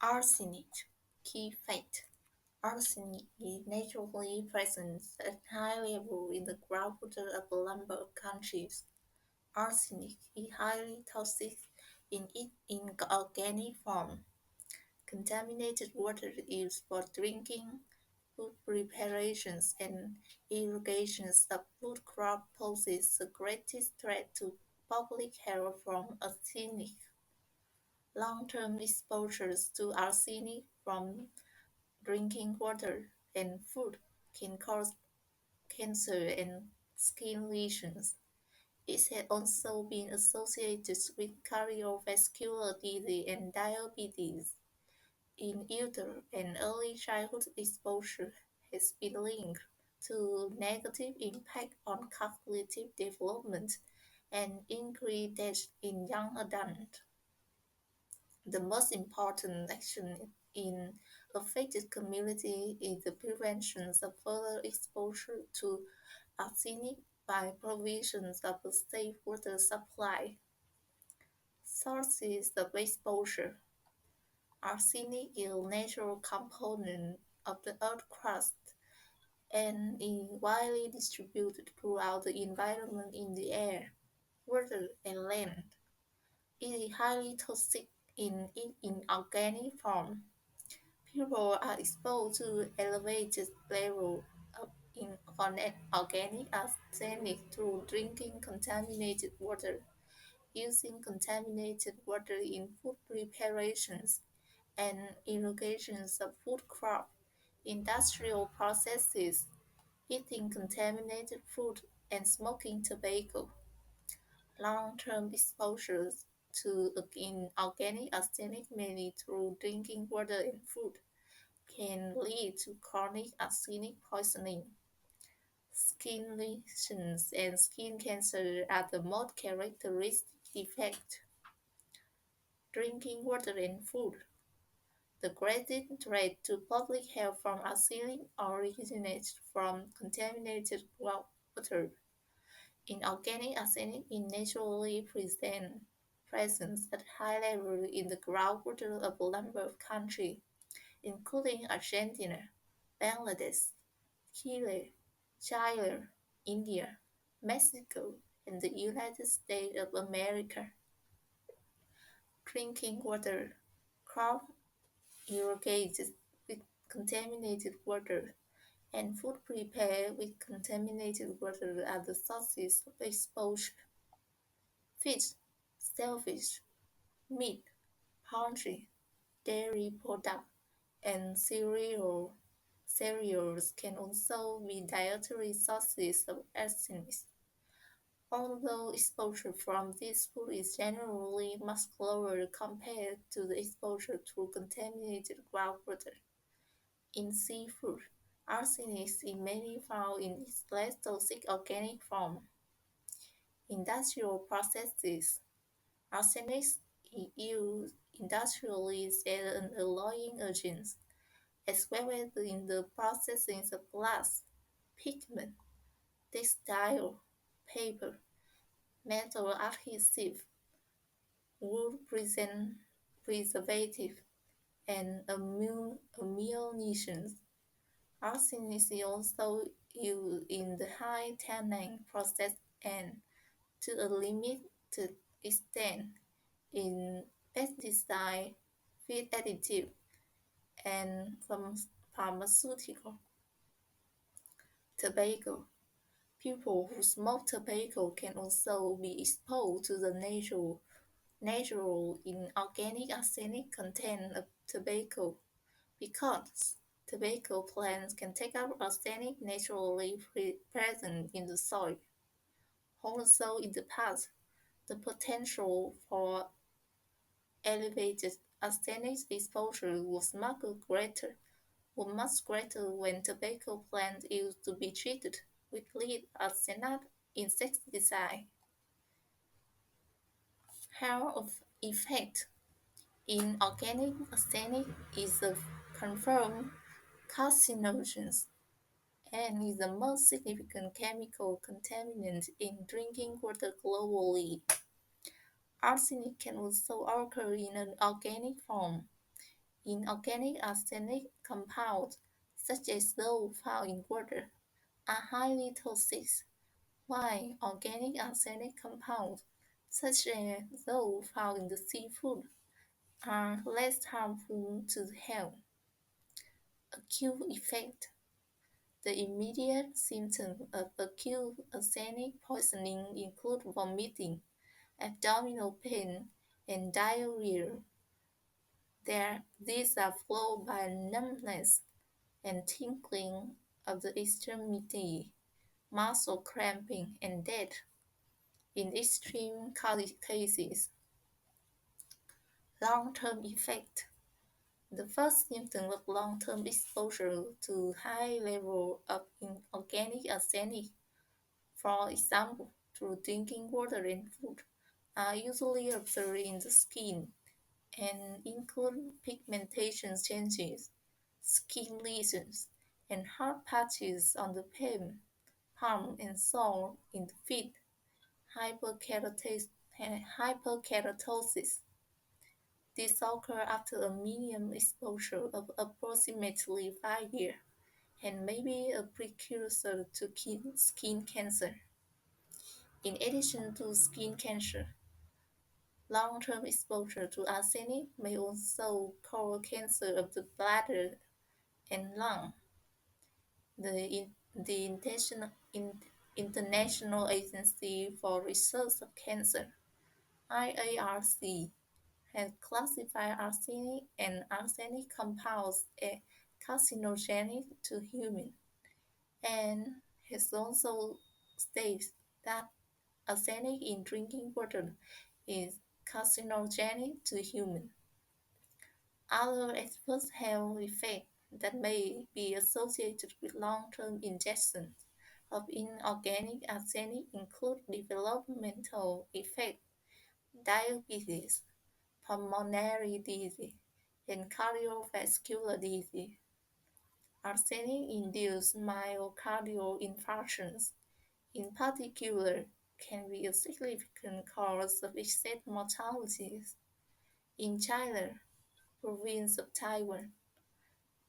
Arsenic. Key fact. Arsenic is naturally present at high level in the groundwater of a number of countries. Arsenic is highly toxic in its inorganic form. Contaminated water used for drinking, food preparations, and irrigation of food crops poses the greatest threat to public health from arsenic. Long-term exposures to arsenic from drinking water and food can cause cancer and skin lesions. It has also been associated with cardiovascular disease and diabetes. In youth and early childhood exposure has been linked to negative impact on cognitive development and increased death in young adults. The most important action in affected communities is the prevention of further exposure to arsenic by provisions of a safe water supply. Sources of exposure. Arsenic is a natural component of the Earth's crust and is widely distributed throughout the environment in the air, water, and land. It is highly toxic in its inorganic form. People are exposed to elevated levels of inorganic arsenic through drinking contaminated water, using contaminated water in food preparations and irrigations of food crops, industrial processes, eating contaminated food, and smoking tobacco. Long-term exposures to inorganic arsenic, mainly through drinking water and food, can lead to chronic arsenic poisoning. Skin lesions and skin cancer are the most characteristic effects. Drinking water and food. The greatest threat to public health from arsenic originates from contaminated water. Inorganic arsenic is naturally present at high levels in the groundwater of a number of countries, including Argentina, Bangladesh, Chile, Chile, India, Mexico, and the United States of America. Drinking water. Crop irrigated with contaminated water and food prepared with contaminated water are the sources of exposure. Fish, shellfish, meat, poultry, dairy products, and cereals can also be dietary sources of arsenic. Although exposure from this food is generally much lower compared to the exposure to contaminated groundwater. In seafood, arsenic is mainly found in its less toxic organic form. Industrial processes. Arsenic is used industrially as an alloying agent, as well as in the processing of glass, pigment, textile, paper, metal adhesive, wood preservative, and ammunition. Arsenic is also used in the high tanning process and, to a limited extent, in pesticide, feed additive, and pharmaceutical. Tobacco. People who smoke tobacco can also be exposed to the natural inorganic arsenic content of tobacco because tobacco plants can take up arsenic naturally present in the soil. Also, in the past, the potential for elevated arsenic exposure was much greater when tobacco plants used to be treated with lead arsenate insecticide. Health effect. Inorganic arsenic is a confirmed carcinogen and is the most significant chemical contaminant in drinking water globally. Arsenic can also occur in an organic form Inorganic arsenic compounds, such as those found in water, are highly toxic, while organic arsenic compounds, such as those found in the seafood, are less harmful to the health. Acute effect. The immediate symptoms of acute arsenic poisoning include vomiting, abdominal pain, and diarrhea. These are followed by numbness and tingling of the extremity, muscle cramping, and death. In extreme cases, long-term effect. The first symptom of long-term exposure to high level of inorganic arsenic, for example, through drinking water and food, are usually observed in the skin and include pigmentation changes, skin lesions, and hard patches on the palm and sole in the feet, hyperkeratosis. This occurs after a minimum exposure of approximately 5 years and may be a precursor to skin cancer. In addition to skin cancer, long-term exposure to arsenic may also cause cancer of the bladder and lung. The International Agency for Research of Cancer (IARC) has classified arsenic and arsenic compounds as carcinogenic to humans, and has also stated that arsenic in drinking water is carcinogenic to humans. Other adverse health effects that may be associated with long-term ingestion of inorganic arsenic include developmental effects, diabetes, pulmonary disease, and cardiovascular disease. Arsenic-induced myocardial infarctions, in particular, can be a significant cause of excess mortality. In China, province of Taiwan,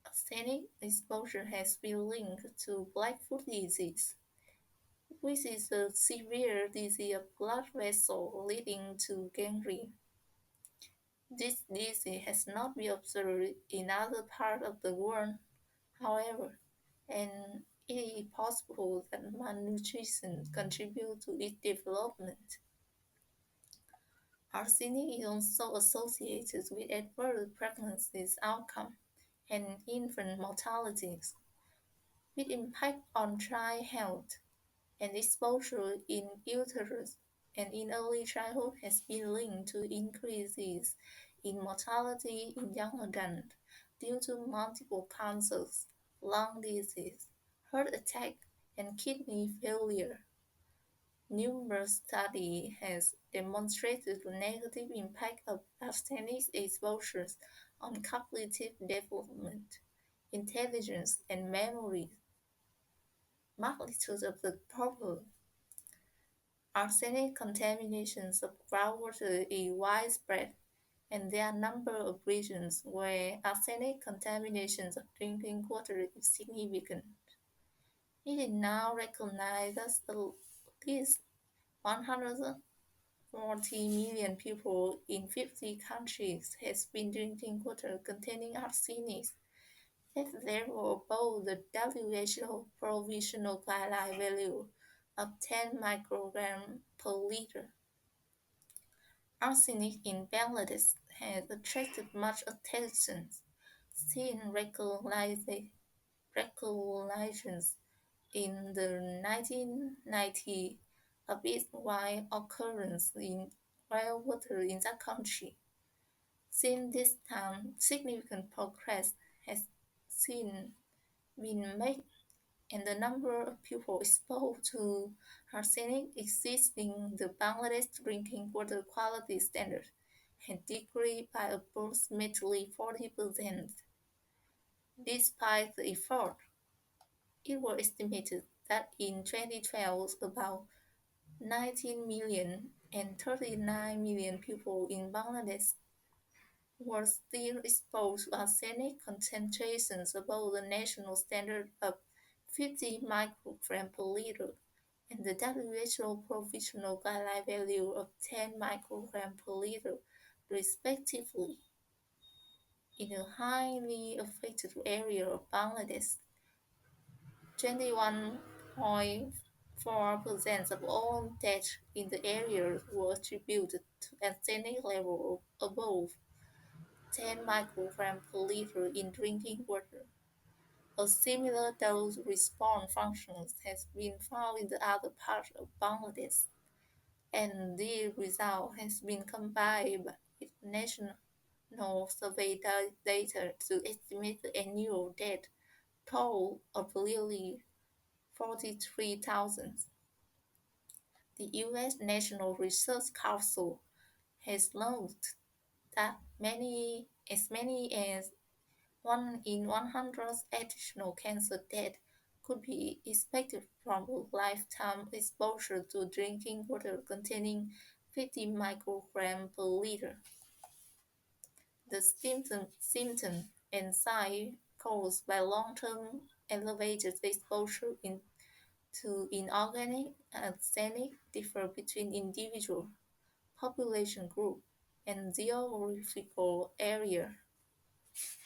arsenic exposure has been linked to Blackfoot disease, which is a severe disease of blood vessels leading to gangrene. This disease has not been observed in other parts of the world, however, and it is possible that malnutrition contributes to its development. Arsenic is also associated with adverse pregnancy outcomes and infant mortality, with impact on child health, and exposure in utero and in early childhood has been linked to increases in mortality in young adults due to multiple cancers, lung disease, heart attack, and kidney failure. Numerous studies have demonstrated the negative impact of arsenic exposure on cognitive development, intelligence, and memory. Magnitude of the problem. Arsenic contaminations of groundwater is widespread, and there are a number of regions where arsenic contaminations of drinking water is significant. It is now recognized that at least 140 million people in 50 countries has been drinking water containing arsenic at level above the WHO provisional guideline value of 10 micrograms per liter. Arsenic in Bangladesh has attracted much attention since recognitions in the 1990s of its wide occurrence in groundwater in that country. Since this time, significant progress has been made, and the number of people exposed to arsenic exceeding the Bangladesh drinking water quality standard has decreased by approximately 40%. Despite the effort, it was estimated that in 2012 about 19 million and 39 million people in Bangladesh were still exposed to arsenic concentrations above the national standard of 50 microgram per liter and the WHO provisional guideline value of 10 microgram per liter, respectively, in a highly affected area of Bangladesh. 21.4% of all deaths in the area were attributed to arsenic level above 10 microgram per liter in drinking water. A similar dose response function has been found in the other parts of Bangladesh, and the result has been combined with national survey data to estimate the annual death toll of nearly 43,000. The U.S. National Research Council has noted that many as 1 in 100 additional cancer deaths could be expected from a lifetime exposure to drinking water containing 50 micrograms per liter. The symptom and sign caused by long-term elevated exposure to inorganic arsenic differ between individual population group and geographical area.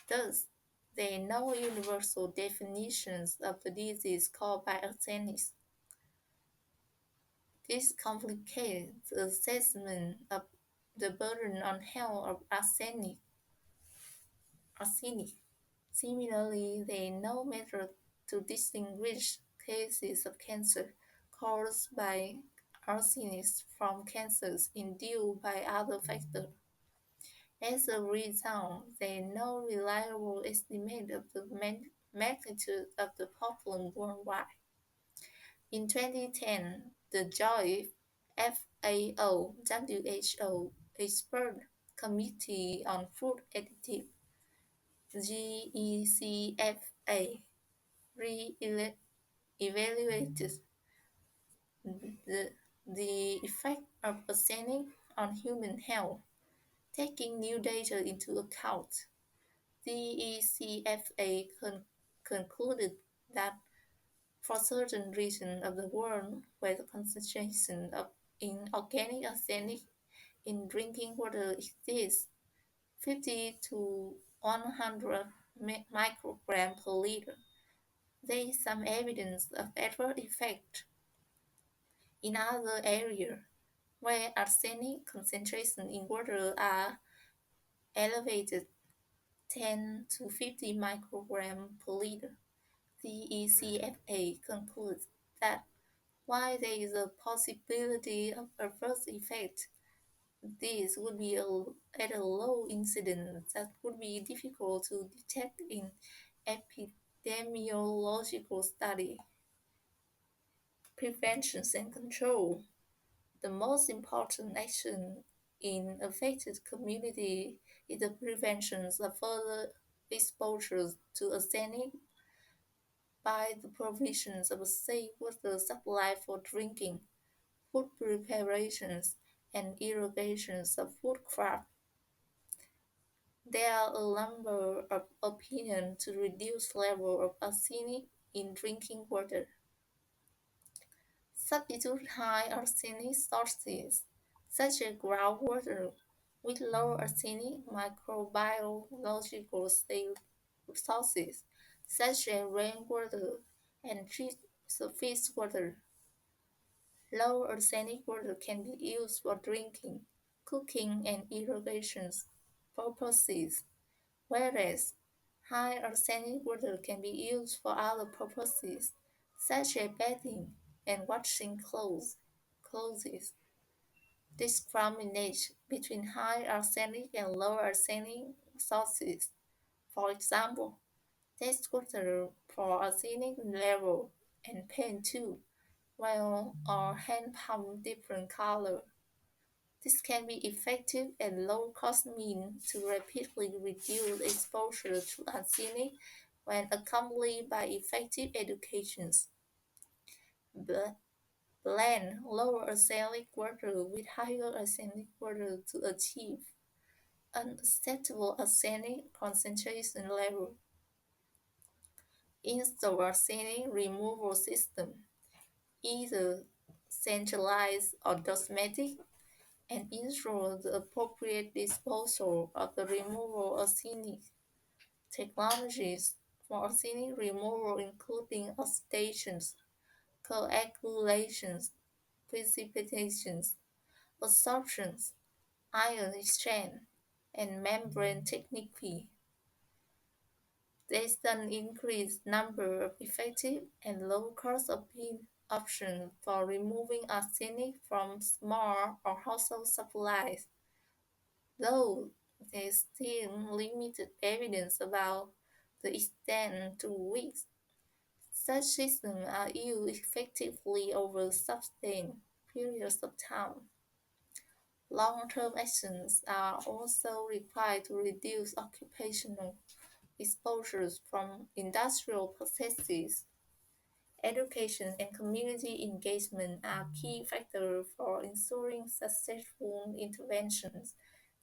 Thus, there are no universal definitions of the disease caused by arsenic. This complicates the assessment of the burden on health of arsenic. Similarly, there are no method to distinguish cases of cancer caused by arsenic from cancers induced by other factors. As a result, there is no reliable estimate of the magnitude of the problem worldwide. In 2010, the Joint FAO-WHO Expert Committee on Food Additives (GECFA) re-evaluated the, the effect of arsenic on human health, taking new data into account. The GECFA concluded that for certain regions of the world where the concentration of inorganic arsenic in drinking water exceeds 50 to 100 micrograms per liter, there is some evidence of adverse effect. In other areas where arsenic concentrations in water are elevated 10 to 50 micrograms per liter, the ECFA concludes that while there is a possibility of adverse effect, this would be at a low incidence that would be difficult to detect in epidemiological study. Prevention and control. The most important action in affected community is the prevention of further exposure to arsenic by the provision of a safe water supply for drinking, food preparations, and irrigation of food crops. There are a number of opinions to reduce level of arsenic in drinking water. Substitute high arsenic sources, such as groundwater, with low arsenic microbiological sources, such as rainwater and surface water. Low arsenic water can be used for drinking, cooking, and irrigation purposes, whereas high arsenic water can be used for other purposes, such as bathing and washing clothes. Discriminate between high arsenic and low arsenic sources. For example, test water for arsenic level and paint tube, while our hand pump different color. This can be effective and low-cost means to rapidly reduce exposure to arsenic when accompanied by effective education. Blend lower arsenic water with higher arsenic water to achieve unacceptable arsenic concentration level. Install arsenic removal system, either centralized or domestic, and ensure the appropriate disposal of the removal arsenic. Technologies for arsenic removal including oxidations, coagulations, precipitations, absorptions, ion exchange, and membrane technique. There's an increased number of effective and low-cost options for removing arsenic from small or household supplies, though there's still limited evidence about the extent to which such systems are used effectively over sustained periods of time. Long-term actions are also required to reduce occupational exposures from industrial processes. Education and community engagement are key factors for ensuring successful interventions.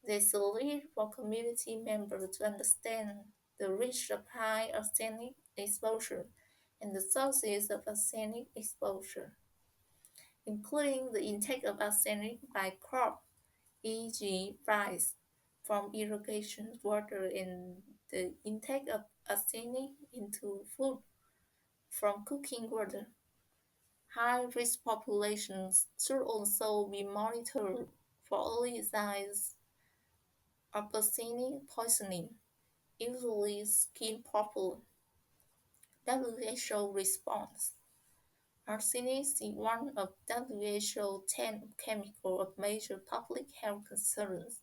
There's a need for community members to understand the risk of high arsenic exposure and the sources of arsenic exposure, including the intake of arsenic by crop, e.g., rice, from irrigation water and the intake of arsenic into food from cooking water. High-risk populations should also be monitored for early signs of arsenic poisoning, usually skin purple. WHO response. Arsenic is one of WHO's 10 chemicals of major public health concerns.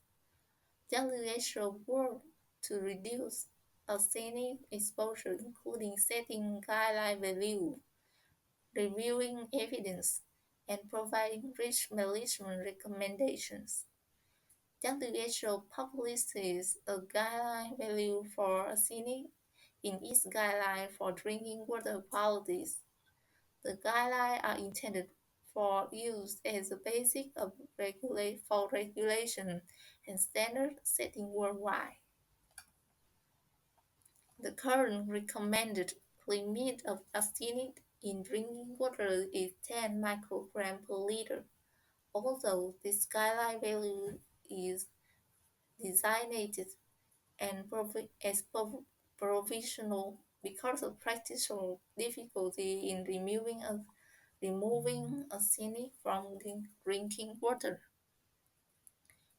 WHO worked to reduce arsenic exposure, including setting guideline values, reviewing evidence, and providing risk management recommendations. WHO publishes a guideline value for arsenic in its guideline for drinking water qualities. The guidelines are intended for use as a basis of for regulation and standard setting worldwide. The current recommended limit of arsenic in drinking water is 10 micrograms per liter, although this guideline value is designated and provisional because of practical difficulty in removing arsenic from drinking water.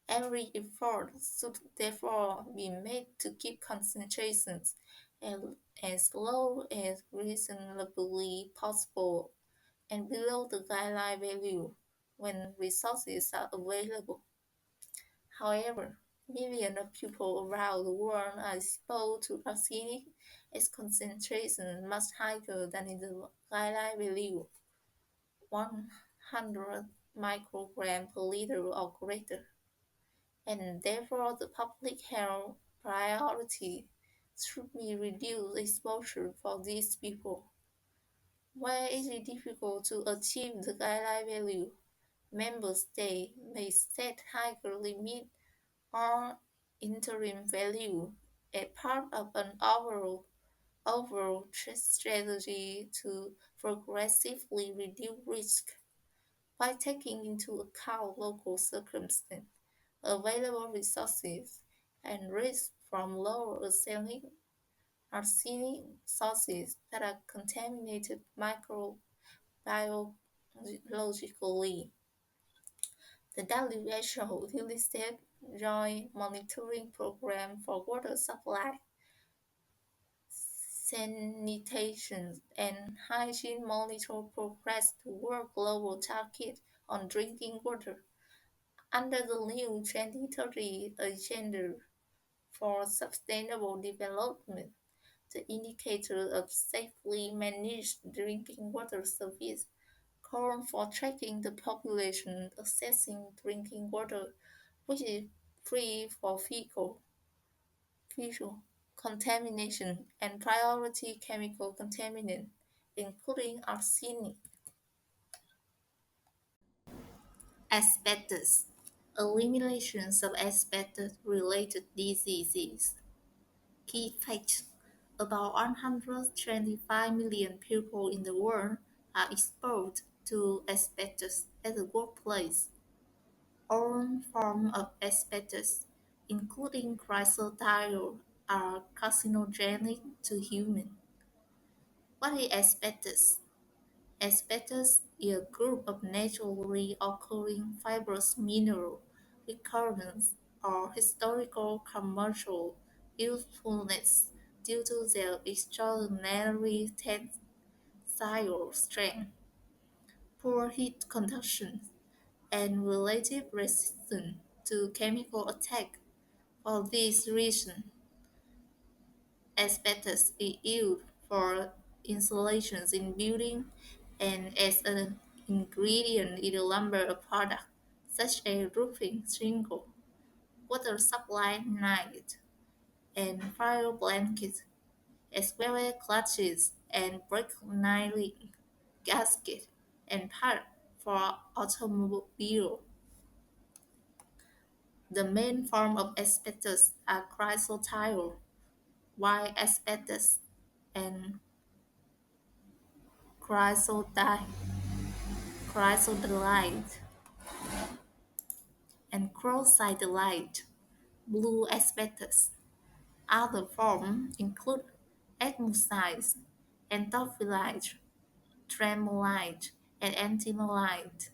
Every effort should therefore be made to keep concentrations as low as reasonably possible and below the guideline value when resources are available. However, millions of people around the world are exposed to arsenic at concentrations much higher than in the guideline value, 100 micrograms per liter or greater, and therefore the public health priority should be reduced exposure for these people. Where it is difficult to achieve the guideline value, member states may set higher limits or interim value as part of an overall strategy to progressively reduce risk by taking into account local circumstances, available resources, and risk from lower arsenic sources that are contaminated microbiologically. The WHO listed Joint Monitoring Program for Water Supply, Sanitation, and Hygiene monitor progress toward global target on drinking water under the new 2030 Agenda for Sustainable Development. The indicator of safely managed drinking water service call for tracking the population accessing drinking water which is free for fecal contamination and priority chemical contaminant, including arsenic. Asbestos. Eliminations of asbestos-related diseases. Key facts: about 125 million people in the world are exposed to asbestos at the workplace. All forms of asbestos, including chrysotile, are carcinogenic to humans. What is asbestos? Asbestos is a group of naturally occurring fibrous mineral with current or historical commercial usefulness due to their extraordinary tensile strength, poor heat conduction, and relative resistance to chemical attack. For this reason, asbestos is used for insulations in buildings and as an ingredient in a number of products, such as roofing shingle, water supply net, and fire blankets, as well as clutches and brake lining, gasket, and parts for automobile. The main form of asbestos are chrysotile, white asbestos, and chrysotile, chrysotile, and chrysotile, blue asbestos. Other forms include atmosite, anthophyllite, tremolite, and antimonite.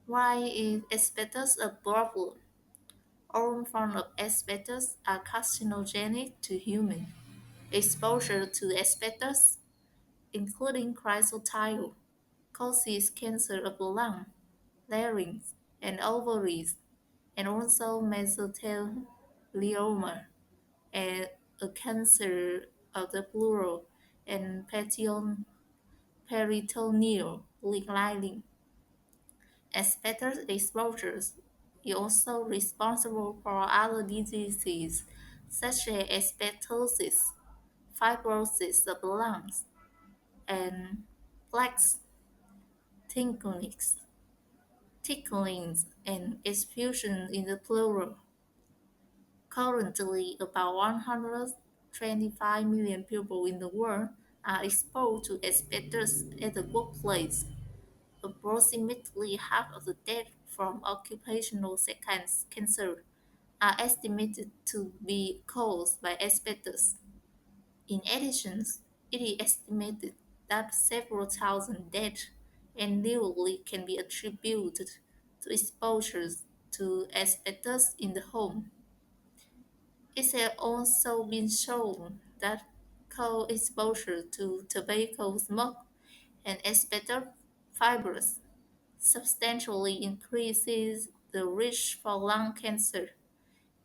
Why is asbestos a problem? All forms of asbestos are carcinogenic to humans. Exposure to asbestos, including chrysotile, causes cancer of the lung, larynx, and ovaries, and also mesothelioma, and a cancer of the pleural and peritoneal lining. Asbestos exposures is also responsible for other diseases such as asbestosis, fibrosis of the lungs, and plaques, thickenings, and effusion in the pleural. Currently, about 125 million people in the world are exposed to asbestos at the workplace. Approximately half of the deaths from occupational cancer are estimated to be caused by asbestos. In addition, it is estimated that several thousand deaths annually can be attributed to exposures to asbestos in the home. It has also been shown that co-exposure to tobacco smoke and asbestos fibers substantially increases the risk for lung cancer,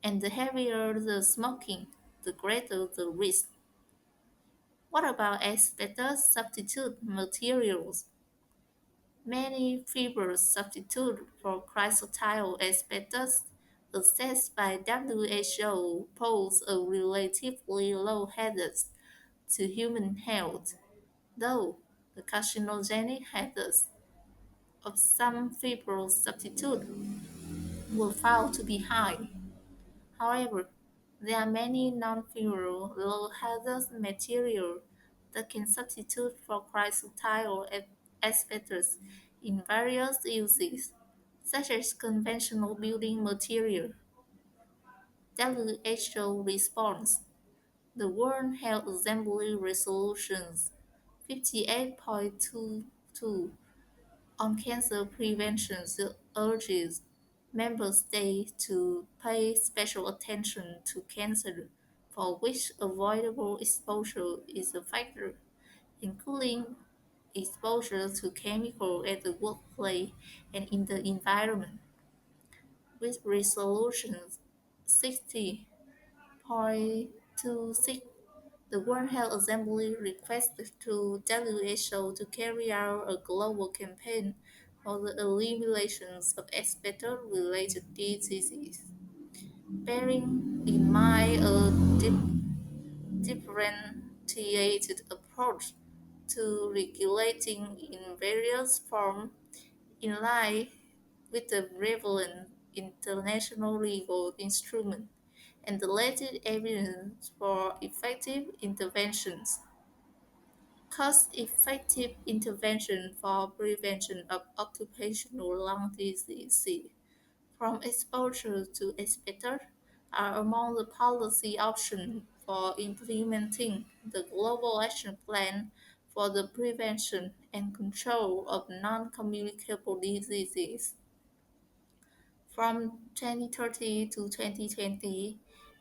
and the heavier the smoking, the greater the risk. What about asbestos substitute materials? Many fibers substitute for chrysotile asbestos assessed by WHO pose a relatively low hazard to human health, though the carcinogenic hazards of some fiber substitutes were found to be high. However, there are many non-fuel low-hazard materials that can substitute for chrysotile asbestos in various uses, such as conventional building material. WHO response: the World Health Assembly Resolutions 58.22 on cancer prevention urges member states to pay special attention to cancer for which avoidable exposure is a factor, including exposure to chemicals at the workplace and in the environment. With resolution 60.26, the World Health Assembly requested to WHO to carry out a global campaign for the elimination of asbestos-related diseases, bearing in mind a differentiated approach to regulating in various forms in line with the prevalence international legal instruments and the latest evidence for effective interventions. Cost-effective intervention for prevention of occupational lung disease from exposure to asbestos are among the policy options for implementing the Global Action Plan for the Prevention and Control of Non-Communicable Diseases. From 2030 to 2020,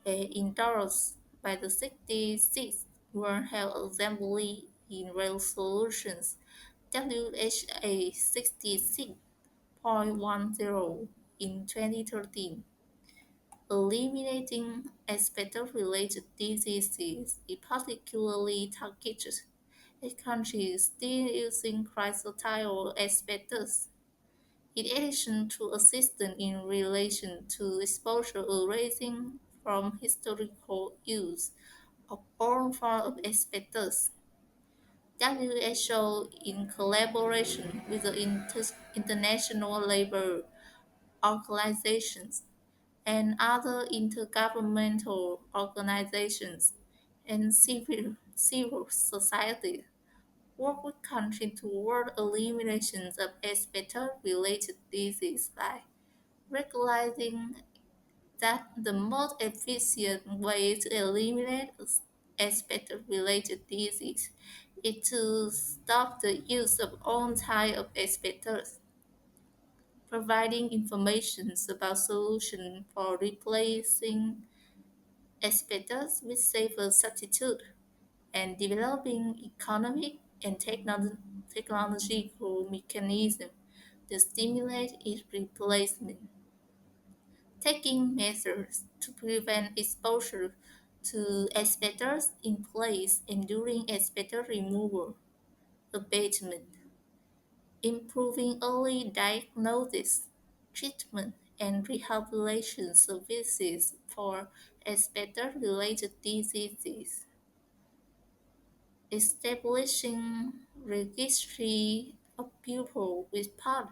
endorsed by the 66th World Health Assembly in Resolutions WHA 66.10 in 2013. Eliminating asbestos-related diseases is particularly targeted at countries still using chrysotile asbestos. In addition to assistance in relation to exposure arising from historical use of all forms of asbestos, WHO, in collaboration with the International Labour Organizations and other intergovernmental organizations and civil society, work with countries toward elimination of asbestos-related disease by recognizing that the most efficient way to eliminate asbestos-related disease is to stop the use of all types of asbestos, providing information about solutions for replacing asbestos with safer substitutes, and developing economic and technological mechanisms to stimulate its replacement. Taking measures to prevent exposure to asbestos in place and during asbestos removal, abatement, improving early diagnosis, treatment, and rehabilitation services for asbestos-related diseases, establishing registry of people with past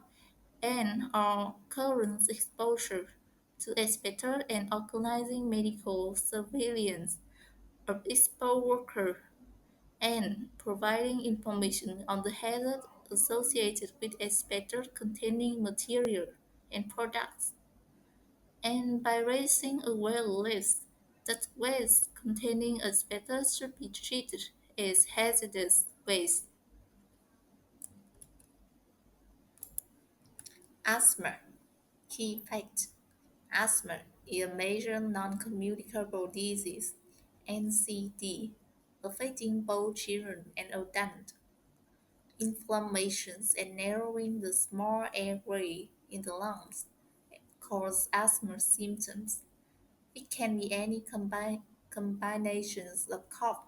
and/or current exposure to asbestos and organizing medical surveillance of exposed workers and providing information on the hazards associated with asbestos-containing material and products, and by raising awareness that waste containing asbestos should be treated as hazardous waste. Asthma. Key fact. Asthma is a major non-communicable disease (NCD) affecting both children and adults. Inflammations and narrowing the small airway in the lungs cause asthma symptoms. It can be any combinations of cough,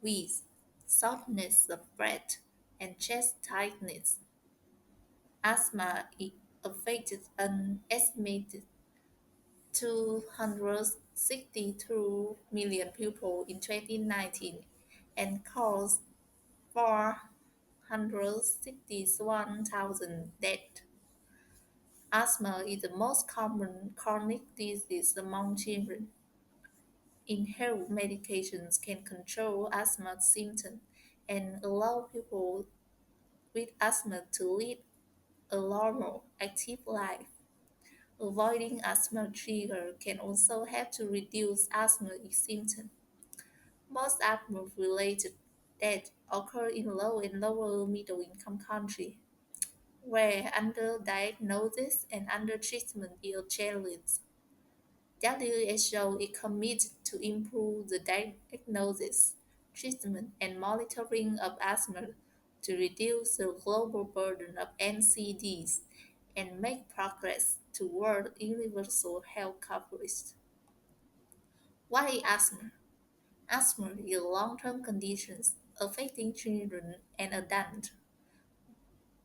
wheeze, shortness of breath, and chest tightness. Asthma affected an estimated 262 million people in 2019 and caused 461,000 deaths. Asthma is the most common chronic disease among children. Inhaled medications can control asthma symptoms and allow people with asthma to lead a normal, active life. Avoiding asthma trigger can also help to reduce asthma symptoms. Most asthma-related deaths occur in low and lower middle-income countries, where underdiagnosis and undertreatment is a challenge. WHO is committed to improve the diagnosis, treatment, and monitoring of asthma to reduce the global burden of NCDs and make progress toward universal health coverage. What is asthma? Asthma is a long-term condition affecting children and adults.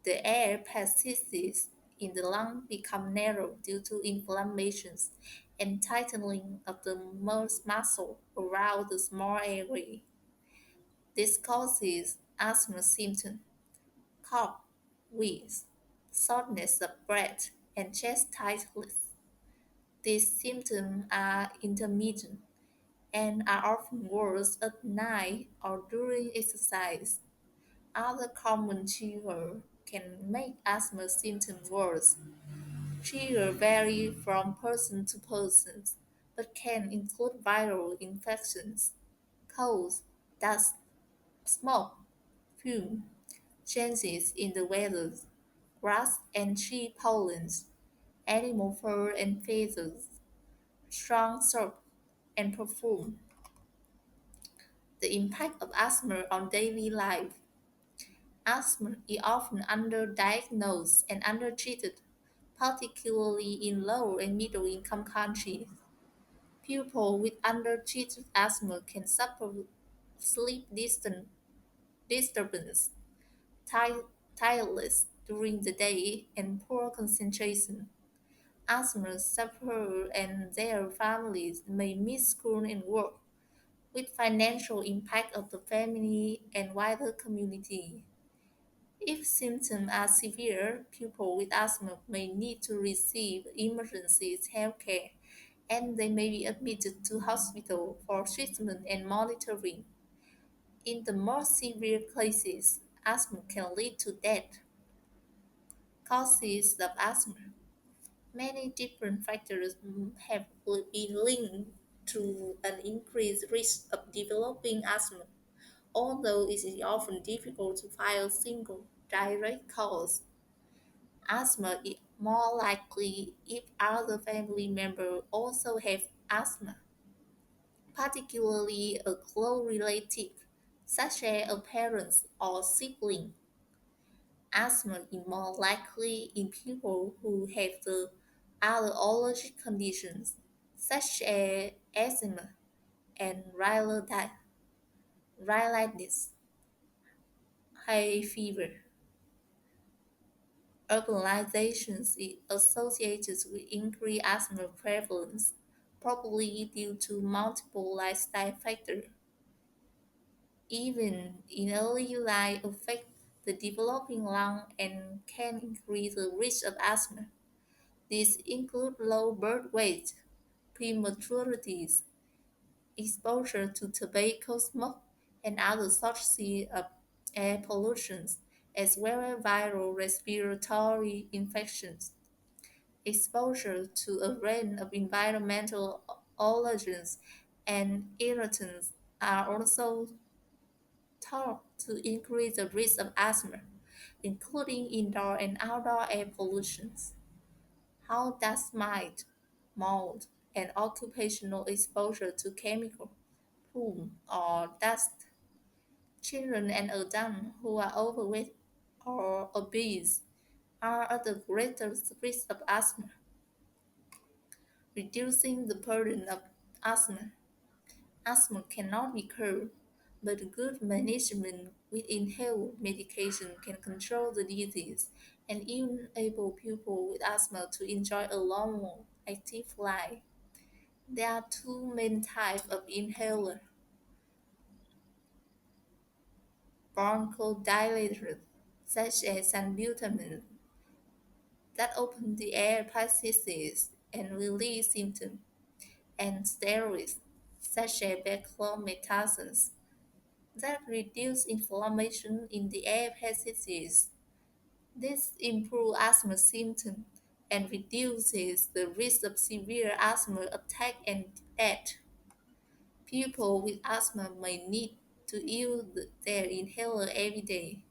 The air passages in the lung become narrow due to inflammations and tightening of the muscle around the small airway. This causes asthma symptoms, cough, wheeze, shortness of breath, and chest tightness. These symptoms are intermittent and are often worse at night or during exercise. Other common triggers can make asthma symptoms worse. Triggers vary from person to person, but can include viral infections, colds, dust, smoke, fume, changes in the weather, grass and tree pollens, animal fur and feathers, strong soap, and perfume. The impact of asthma on daily life. Asthma is often underdiagnosed and undertreated, particularly in low and middle income countries. People with undertreated asthma can suffer sleep disturbance, ti- tiredness during the day, and poor concentration. Asthma sufferers and their families may miss school and work, with financial impact of the family and wider community. If symptoms are severe, people with asthma may need to receive emergency health care and they may be admitted to hospital for treatment and monitoring. In the most severe cases, asthma can lead to death. Causes of asthma. Many different factors have been linked to an increased risk of developing asthma, although it is often difficult to find a single direct cause. Asthma is more likely if other family members also have asthma, particularly a close relative, such as a parent or sibling. Asthma is more likely in people who have the other allergic conditions, such as asthma and rhinitis, hay fever. Urbanization is associated with increased asthma prevalence, probably due to multiple lifestyle factors. Even in early life affect the developing lung and can increase the risk of asthma. These include low birth weight, prematurity, exposure to tobacco smoke, and other sources of air pollution, as well as viral respiratory infections. Exposure to a range of environmental allergens and irritants are also thought to increase the risk of asthma, including indoor and outdoor air pollution. How does mite, mold, and occupational exposure to chemical, plume, or dust? Children and adults who are overweight or obese are at the greatest risk of asthma. Reducing the burden of asthma. Asthma cannot be cured, but good management with inhaled medication can control the disease and enable people with asthma to enjoy a long, active life. There are two main types of inhaler: bronchodilators, such as salbutamol, that open the air passages and release symptoms, and steroids, such as beclomethasone, that reduce inflammation in the air passages. This improves asthma symptoms and reduces the risk of severe asthma attack and death. People with asthma may need to use their inhaler every day.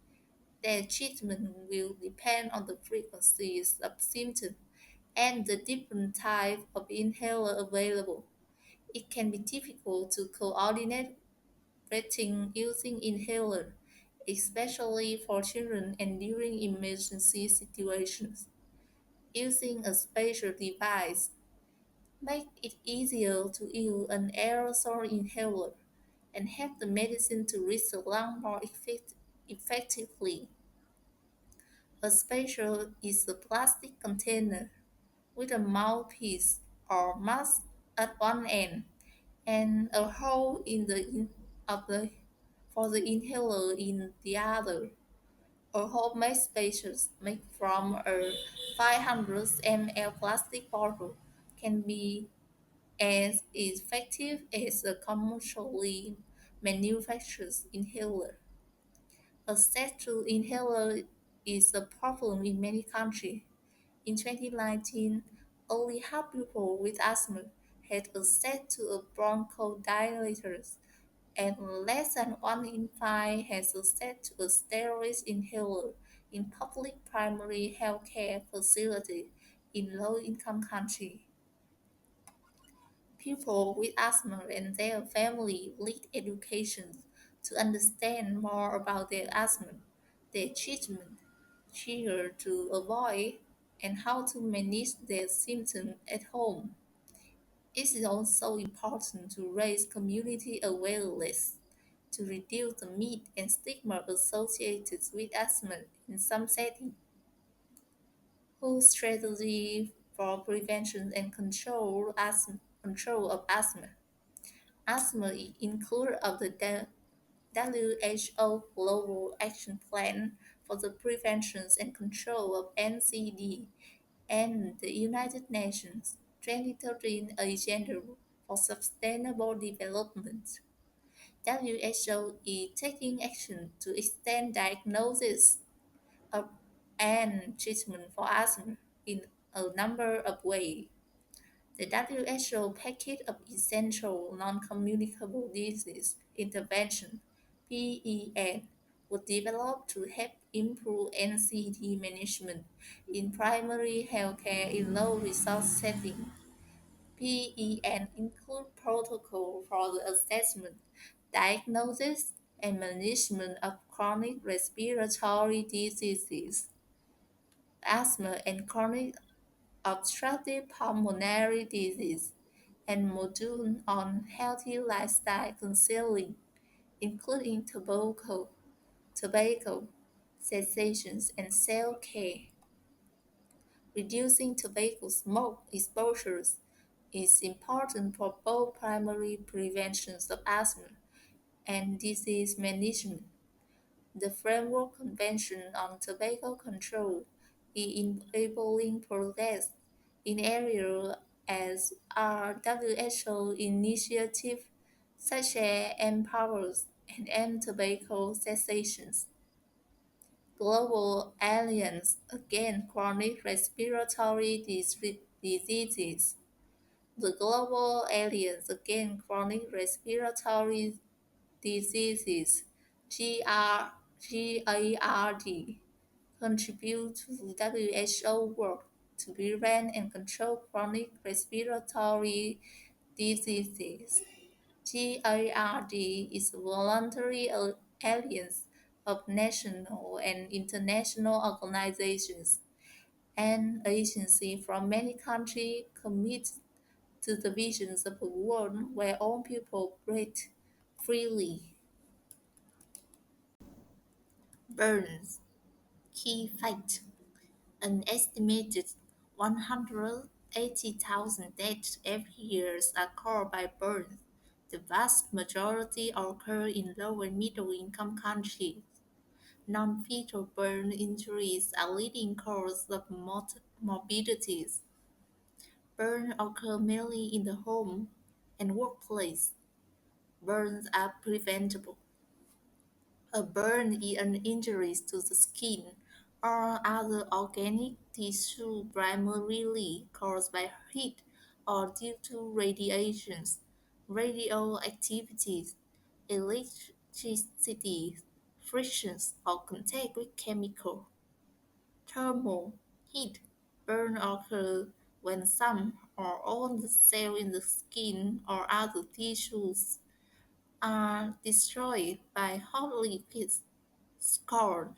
Their treatment will depend on the frequencies of symptoms and the different type of inhaler available. It can be difficult to coordinate breathing using inhaler, especially for children and during emergency situations. Using a special device make it easier to use an aerosol inhaler and have the medicine to reach the lung more effectively. A special is a plastic container with a mouthpiece or mask at one end and a hole of the for the inhaler in the other. A homemade spacer made from a 500 ml plastic bottle can be as effective as a commercially manufactured inhaler. Access to inhaler is a problem in many countries. In 2019, only half people with asthma had access to a bronchodilator, and less than 1 in 5 has access to a steroid inhaler in public primary healthcare facilities in low-income countries. People with asthma and their family need education to understand more about their asthma, their treatment, trigger to avoid, and how to manage their symptoms at home. It is also important to raise community awareness to reduce the myth and stigma associated with asthma in some settings. Whose strategy for prevention and control of asthma? Asthma is included of the WHO Global Action Plan for the Prevention and Control of NCD and the United Nations 2013 Agenda for Sustainable Development. WHO is taking action to extend diagnosis of and treatment for asthma in a number of ways. The WHO Package of Essential Non-Communicable Disease Intervention (PEN) was developed to help improve NCD management in primary healthcare in low-resource settings. PEN includes protocols for the assessment, diagnosis, and management of chronic respiratory diseases, asthma, and chronic obstructive pulmonary disease, and modules on healthy lifestyle counseling, including tobacco cessation and self-care. Reducing tobacco smoke exposures is important for both primary prevention of asthma and disease management. The Framework Convention on Tobacco Control is enabling progress in areas as are WHO initiatives such as Empowers and End Tobacco Cessation, Global Alliance Against Chronic Respiratory Diseases, the Global Alliance Against Chronic Respiratory Diseases GARD contribute to WHO work to prevent and control chronic respiratory diseases. GARD is a voluntary alliance of national and international organizations and agencies from many countries committed to the visions of a world where all people breathe freely. Burns. Key fact: an estimated 180,000 deaths every year are caused by burns. The vast majority occur in low and middle income countries. Non-fatal burn injuries are leading cause of morbidities. Burns occur mainly in the home and workplace. Burns are preventable. A burn is an injury to the skin or other organic tissue primarily caused by heat or due to radiations, radioactivity, electricity, frictions, or contact with chemical. Thermal heat burn occur when some or all the cells in the skin or other tissues are destroyed by hot liquids, scald,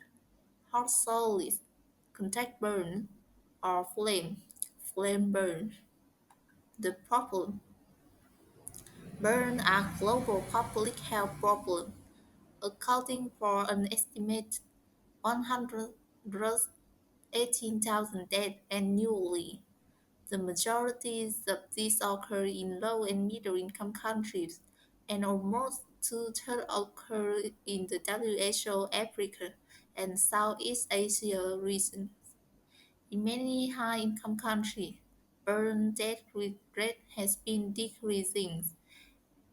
hot solids, contact burn, or flame burn. The problem: burns are global public health problem, accounting for an estimated 118,000 deaths annually. The majority of these occur in low and middle income countries, and almost two-thirds occur in the WHO Africa and Southeast Asia region. In many high income countries, burn death rate has been decreasing,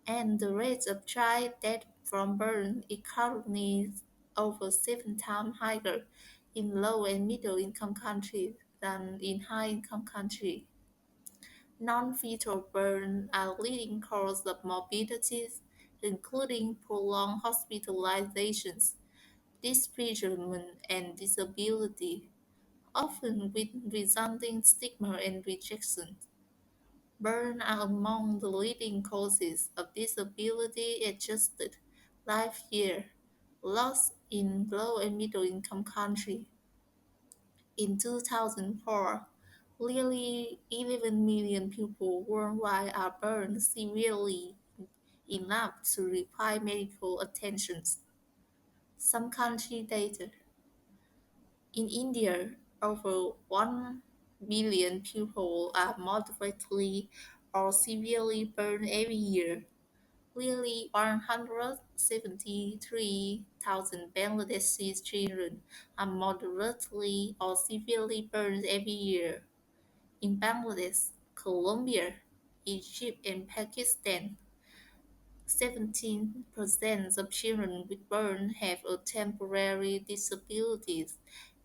and the rate of child death from burn is currently over 7 times higher in low and middle income countries than in high income countries. Non-fatal burns are leading cause of morbidities, including prolonged hospitalizations, disfigurement, and disability, often with resulting stigma and rejection. Burns are among the leading causes of disability-adjusted life year loss in low and middle income countries. In 2004, nearly 11 million people worldwide are burned severely enough to require medical attention. Some country data. In India, over 1 billion people are moderately or severely burned every year. Nearly 173,000 Bangladeshi children are moderately or severely burned every year. In Bangladesh, Colombia, Egypt, and Pakistan, 17% of children with burn have a temporary disability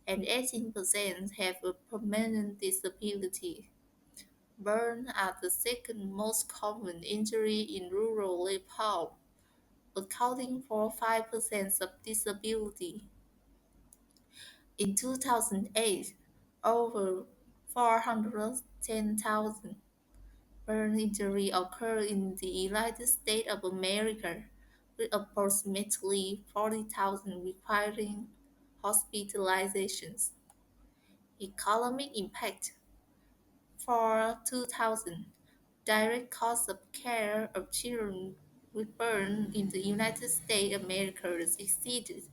and 18% have a permanent disability. Burns are the second most common injury in rural Nepal, accounting for 5% of disability. In 2008, over 410,000 burn injuries occurred in the United States of America, with approximately 40,000 requiring hospitalizations. Economic impact. For 2000, direct cost of care of children with burn in the United States of America exceeded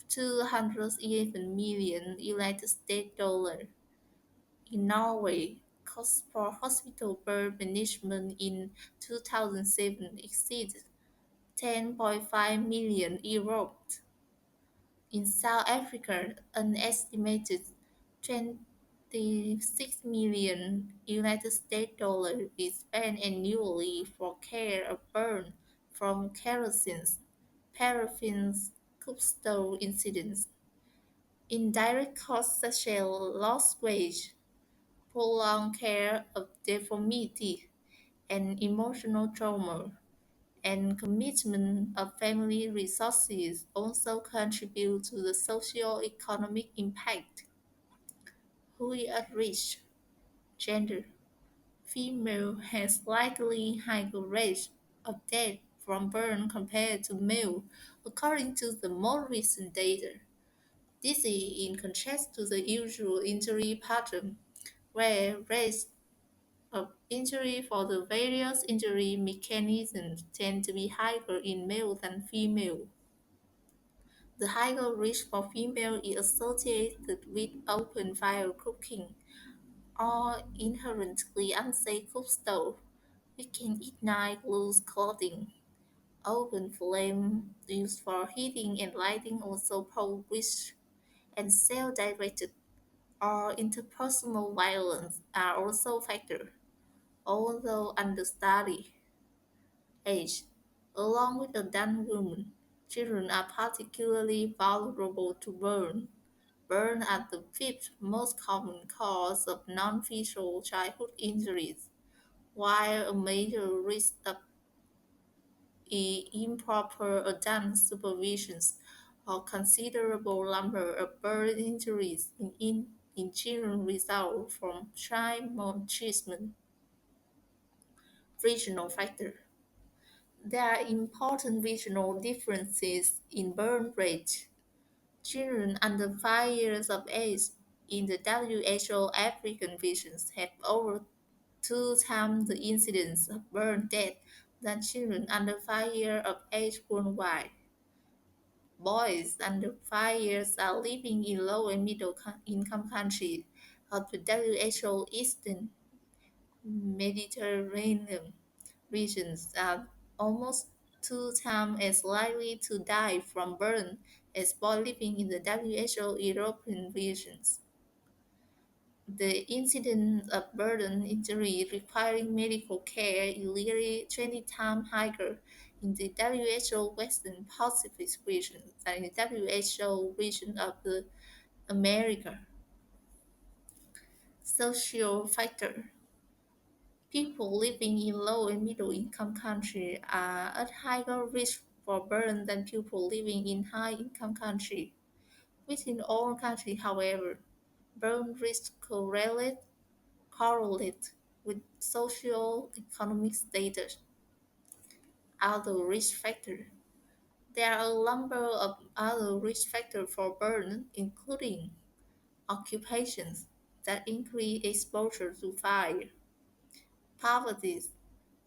211 million United States dollars. In Norway, costs for hospital burn management in 2007 exceeded 10.5 million euros. In South Africa, an estimated 26 million United States dollars is spent annually for care of burn from kerosene, paraffin, cookstove incidents. Indirect costs such as lost wage, prolonged care of deformity, and emotional trauma, and commitment of family resources also contribute to the socio-economic impact. Who is at risk? Gender. Female has slightly higher rate of death from burn compared to male, according to the more recent data. This is in contrast to the usual injury pattern, where rates of injury for the various injury mechanisms tend to be higher in male than female. The higher risk for female is associated with open fire cooking or inherently unsafe cook stove, which can ignite loose clothing. Open flame used for heating and lighting also pose risk, and self-directed or interpersonal violence are also factors, although understudied. Age. Along with adult women, children are particularly vulnerable to burn. Burn are the fifth most common cause of non-fatal childhood injuries, while a major risk of improper adult supervision or considerable number of burn injuries in children result from child maltreatment. Regional factor. There are important regional differences in burn rate. Children under 5 years of age in the WHO African regions have over 2 times the incidence of burn death than children under 5 years of age worldwide. Boys under 5 years are living in low and middle income countries of the WHO Eastern Mediterranean regions are almost 2 times as likely to die from burn as boys living in the WHO European regions. The incidence of burn injury requiring medical care is nearly 20 times higher in the WHO Western Pacific region than in the WHO region of the America. Social factor. People living in low and middle income countries are at higher risk for burn than people living in high income countries. Within all countries, however, burn risk correlate with socio-economic status. Other risk factors. There are a number of other risk factors for burn, including occupations that increase exposure to fire, poverty,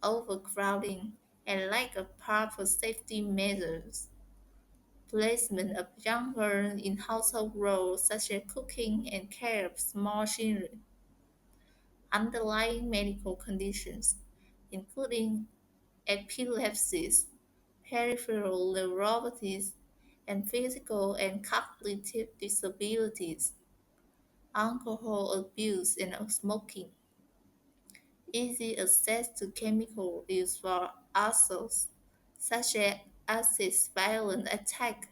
overcrowding, and lack of proper safety measures, placement of young girls in household roles such as cooking and care of small children, underlying medical conditions, including epilepsies, peripheral neuropathies, and physical and cognitive disabilities, alcohol abuse and smoking, easy access to chemical used for assaults, such as acid violent attack,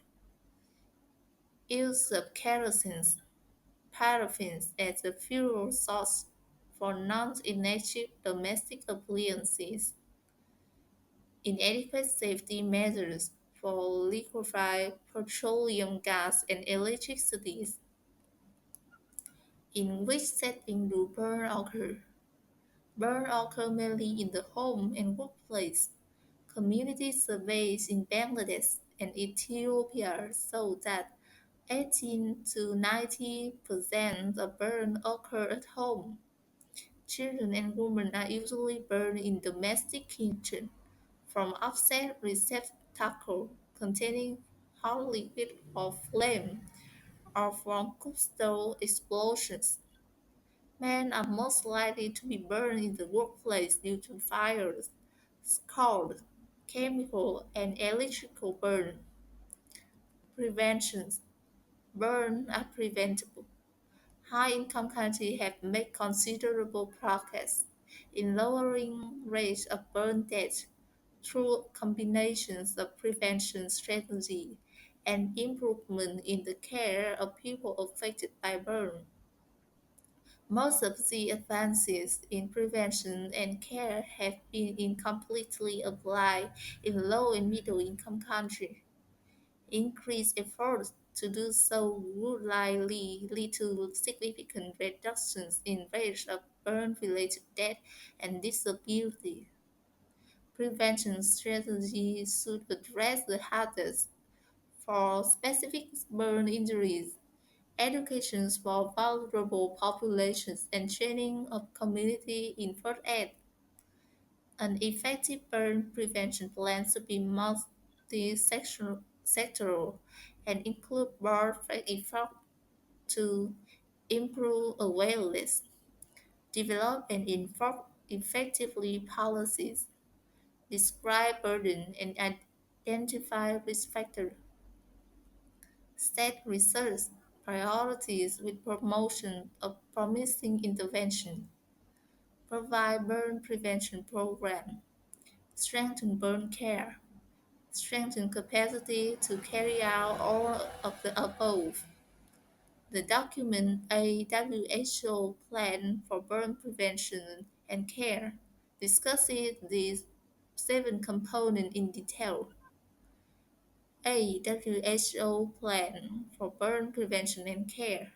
use of kerosene, paraffin as a fuel source for non-ignitive domestic appliances, inadequate safety measures for liquefied petroleum gas and electricity. In which setting do burn occur? Burn occur mainly in the home and workplace. Community surveys in Bangladesh and Ethiopia show that 18 to 90% of burn occur at home. Children and women are usually burned in domestic kitchen from offset receptacle containing hot liquid or flame or from coastal explosions. Men are most likely to be burned in the workplace due to fires, scald, chemical, and electrical burn. Prevention. Burn are preventable. High-income countries have made considerable progress in lowering rates of burn deaths through combinations of prevention strategies and improvement in the care of people affected by burn. Most of the advances in prevention and care have been incompletely applied in low and middle income countries. Increased efforts to do so would likely lead to significant reductions in rates of burn-related death and disability. Prevention strategies should address the hazards for specific burn injuries, education for vulnerable populations, and training of community in first aid. An effective burn prevention plan should be multi-sectoral and include broad efforts to improve awareness, develop and enforce effectively policies, describe burden, and identify risk factors, set research priorities with promotion of promising intervention, provide burn prevention program, strengthen burn care, strengthen capacity to carry out all of the above. The document a WHO plan for burn prevention and care discusses these seven components in detail. A WHO plan for burn prevention and care.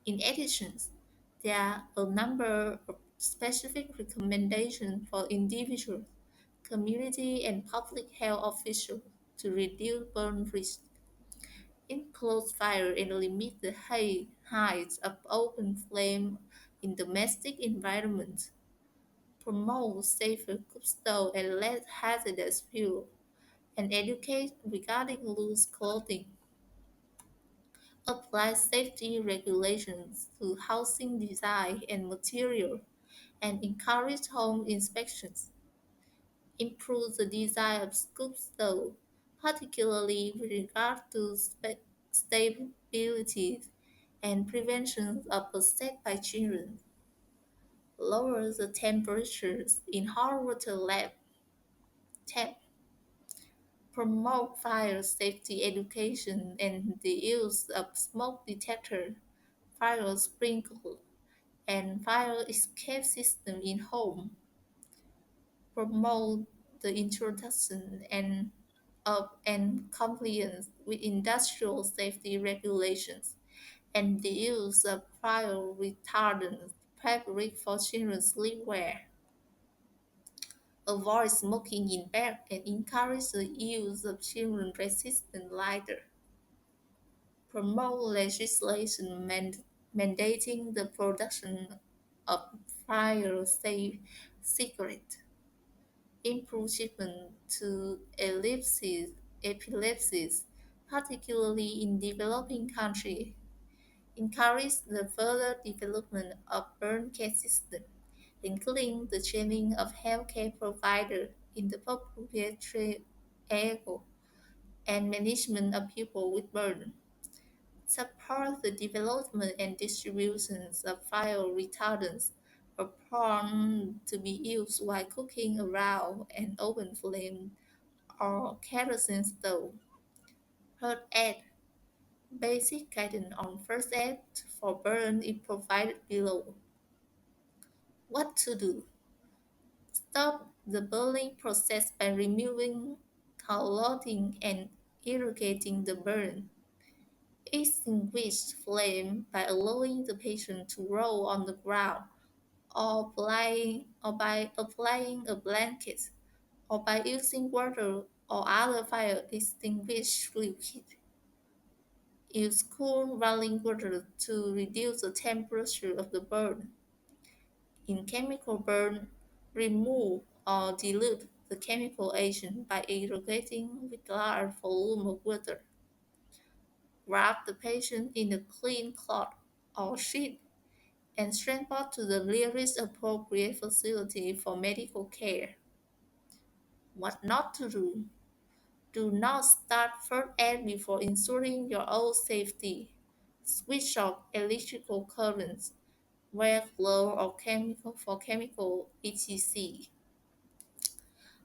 In addition, there are a number of specific recommendations for individuals, community, and public health officials to reduce burn risk, enclose fire and limit the height of open flame in domestic environments, promote safer cookstove and less hazardous fuel, and educate regarding loose clothing, apply safety regulations to housing design and material, and encourage home inspections, improve the design of cookstove, particularly with regard to stability and prevention of upset by children, lower the temperatures in hot water tap, promote fire safety education and the use of smoke detector, fire sprinkler, and fire escape system in home, promote the introduction and compliance with industrial safety regulations, and the use of fire retardant fabric for children's sleepwear. Avoid smoking in bed and encourage the use of children-resistant lighter. Promote legislation mandating the production of fire-safe cigarettes. Improve treatment to epilepsy, particularly in developing countries. Encourage the further development of burn care systems, including the training of healthcare providers in the appropriate area and management of people with burn. Support the development and distribution of fire retardants or prone to be used while cooking around an open flame or kerosene stove. First aid. Basic guidance on first aid for burn is provided below. What to do? Stop the burning process by removing clothing and irrigating the burn. Extinguish flame by allowing the patient to roll on the ground or by applying a blanket or by using water or other fire extinguisher liquid. Use cool running water to reduce the temperature of the burn. In chemical burn, remove or dilute the chemical agent by irrigating with large volume of water. Wrap the patient in a clean cloth or sheet and transport to the nearest appropriate facility for medical care. What not to do? Do not start first aid before ensuring your own safety. Switch off electrical currents. Wear gloves or chemical etc.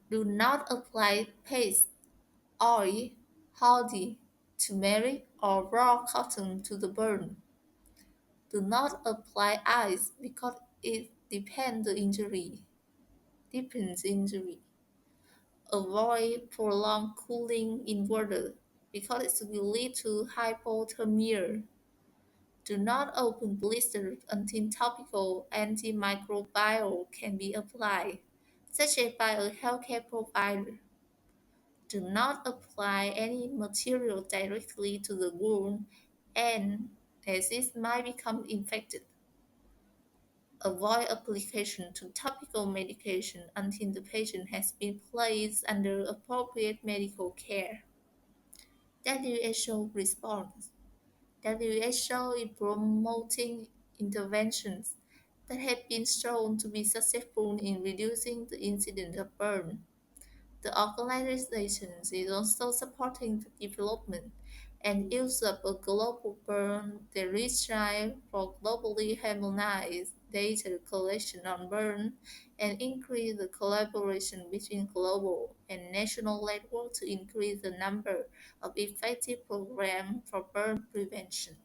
Do not apply paste, oil, hardy, turmeric, or raw cotton to the burn. Do not apply ice because it deepens injury. Avoid prolonged cooling in water because it will lead to hypothermia. Do not open blisters until topical antimicrobial can be applied, such as by a healthcare provider. Do not apply any material directly to the wound and as it might become infected. Avoid application to topical medication until the patient has been placed under appropriate medical care. WHO response. WHO is promoting interventions that have been shown to be successful in reducing the incidence of burn. The organization is also supporting the development and use of a global burn directive for globally harmonized data collection on burn and increase the collaboration between global and national networks to increase the number of effective programs for burn prevention.